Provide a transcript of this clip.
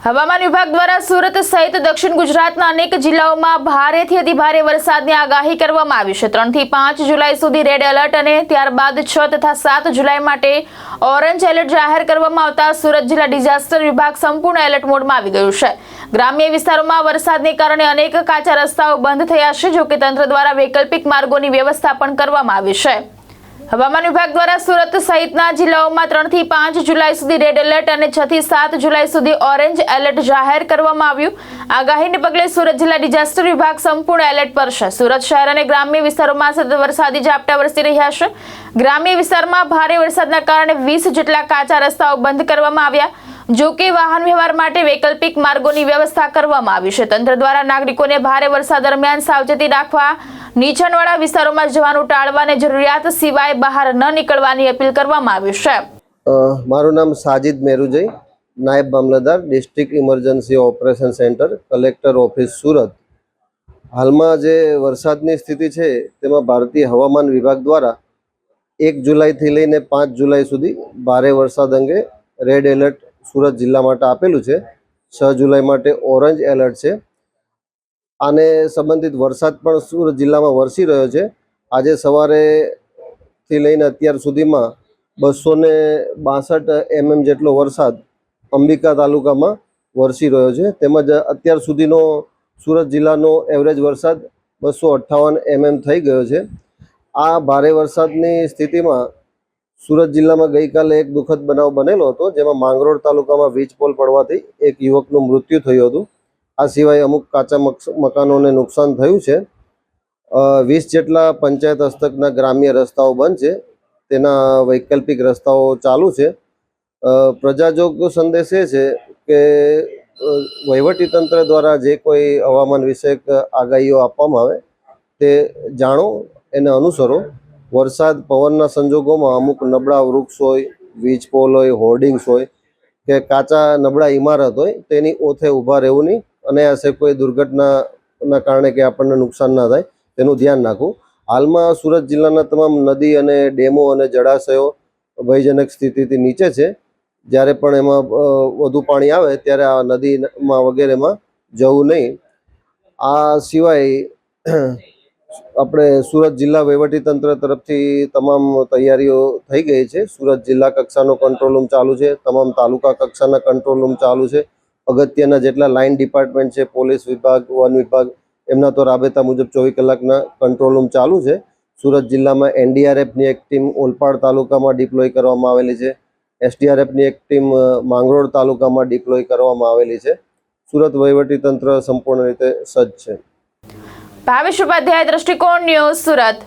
હવામાન વિભાગ દ્વારા સુરત સહિત દક્ષિણ ગુજરાતના અનેક જિલ્લાઓમાં ભારેથી અતિભારે વરસાદની આગાહી કરવામાં આવી છે। 3 થી 5 જુલાઈ સુધી રેડ એલર્ટ અને ત્યારબાદ 6 તથા 7 જુલાઈ માટે ઓરેન્જ એલર્ટ જાહેર કરવામાં આવતા સુરત જિલ્લા ડિઝાસ્ટર વિભાગ સંપૂર્ણ એલર્ટ મોડમાં આવી ગયું છે। ગ્રામ્ય વિસ્તારોમાં વરસાદને કારણે અનેક કાચા રસ્તાઓ બંધ થયા છે, જો કે તંત્ર દ્વારા વૈકલ્પિક માર્ગોની વ્યવસ્થા પણ કરવામાં આવી છે। હવામાન વિભાગ દ્વારા સુરત સહિતના જિલ્લાઓમાં 3 થી 5 જુલાઈ સુધી રેડ એલર્ટ અને 6 થી 7 જુલાઈ સુધી ઓરેન્જ એલર્ટ જાહેર કરવામાં આવ્યું। આગાહીને પગલે સુરત જિલ્લા ડિઝાસ્ટર વિભાગ સંપૂર્ણ એલર્ટ પર છે। સુરત શહેર અને ગ્રામ્ય વિસ્તારોમાં સતત વરસાદી ઝાપટા વરસી રહ્યા છે। ગ્રામ્ય વિસ્તારમાં ભારે વરસાદના કારણે 20 જેટલા કાચા રસ્તાઓ બંધ કરવામાં આવ્યા। જો કે વાહન વ્યવહાર માટે વૈકલ્પિક માર્ગોની વ્યવસ્થા કરવામાં આવી છે। તંત્ર દ્વારા નાગરિકોને ભારે વરસાદ દરમિયાન સાવચેતી રાખવા, નીચાણવાળા વિસ્તારોમાં જવાનું ટાળવા અને જરૂરિયાત સિવાય બહાર ન નીકળવાની અપીલ કરવામાં આવી છે। મારું નામ સાજિદ મેરુજઈ, નાયબ mamlatdar, district emergency operation centre, collector office Surat. હાલમાં જે વરસાદની સ્થિતિ છે તેમાં ભારતીય હવામાન વિભાગ દ્વારા 1 જુલાઈથી લઈને 5 જુલાઈ સુધી ભારે વરસાદ અંગે રેડ એલર્ટ સુરત જિલ્લા માટે આપેલું છે। 6 જુલાઈ માટે ઓરેન્જ એલર્ટ છે। આને સંબંધિત વરસાદ પણ સુરત જિલ્લામાં વરસી રહ્યો છે। આજે સવારેથી લઈને અત્યાર સુધીમાં 262 mm જેટલો વરસાદ અંબિકા તાલુકામાં વરસી રહ્યો છે। તેમજ અત્યાર સુધીનો સુરત જિલ્લાનો એવરેજ વરસાદ 258 mm થઈ ગયો છે। આ ભારે વરસાદની સ્થિતિમાં સુરત જિલ્લામાં ગઈકાલે એક દુઃખદ બનાવ બનેલો હતો, જેમાં માંગરોળ તાલુકામાં વીજ પોલ પડવાથી એક યુવકનું મૃત્યુ થયું હતું। આ સિવાય અમુક કાચા મકાનોને નુકસાન થયું છે। 20 જેટલા પંચાયત હસ્તકના ગ્રામ્ય રસ્તાઓ બંધ છે, તેના વૈકલ્પિક રસ્તાઓ ચાલુ છે। પ્રજાજોગ સંદેશ એ છે કે વહીવટીતંત્ર દ્વારા જે કોઈ હવામાન વિષયક આગાહીઓ આપવામાં આવે તે જાણો, એને અનુસરો। વરસાદ પવનના સંજોગોમાં અમુક નબળા વૃક્ષ હોય, વીજ પોલ હોય, હોર્ડિંગ્સ હોય કે કાચા નબળા ઇમારત હોય તેની ઓથે ઊભા રહેવું નહીં, અને આશે કોઈ દુર્ઘટનાના કારણે કે આપણને નુકસાન ના થાય તેનું ધ્યાન રાખવું। હાલમાં સુરત જિલ્લાના તમામ નદી અને ડેમો અને જળાશયો ભયજનક સ્થિતિથી નીચે છે। જ્યારે પણ એમાં વધુ પાણી આવે ત્યારે આ નદીમાં વગેરેમાં જવું નહીં। આ સિવાય આપણે સુરત જિલ્લા વહીવટીતંત્ર તરફથી તમામ તૈયારીઓ થઈ ગઈ છે। સુરત જિલ્લા કક્ષાનો કંટ્રોલ રૂમ ચાલુ છે, તમામ તાલુકા કક્ષાના કંટ્રોલ રૂમ ચાલુ છે। અગત્યના જેટલા લાઇન ડિપાર્ટમેન્ટ છે, પોલીસ વિભાગ, વન વિભાગ, એમના તો રાબેતા મુજબ 24 કલાકના કંટ્રોલ રૂમ ચાલુ છે। સુરત જિલ્લામાં એનડીઆરએફની એક ટીમ ઓલપાડ તાલુકામાં ડિપ્લોય કરવામાં આવેલી છે। એસડીઆરએફની એક ટીમ માંગરોળ તાલુકામાં ડિપ્લોય કરવામાં આવેલી છે। સુરત વહીવટીતંત્ર સંપૂર્ણ રીતે સજ્જ છે। ભાવેશ ઉપાધ્યાય, દ્રષ્ટિકોણ ન્યૂઝ, સુરત।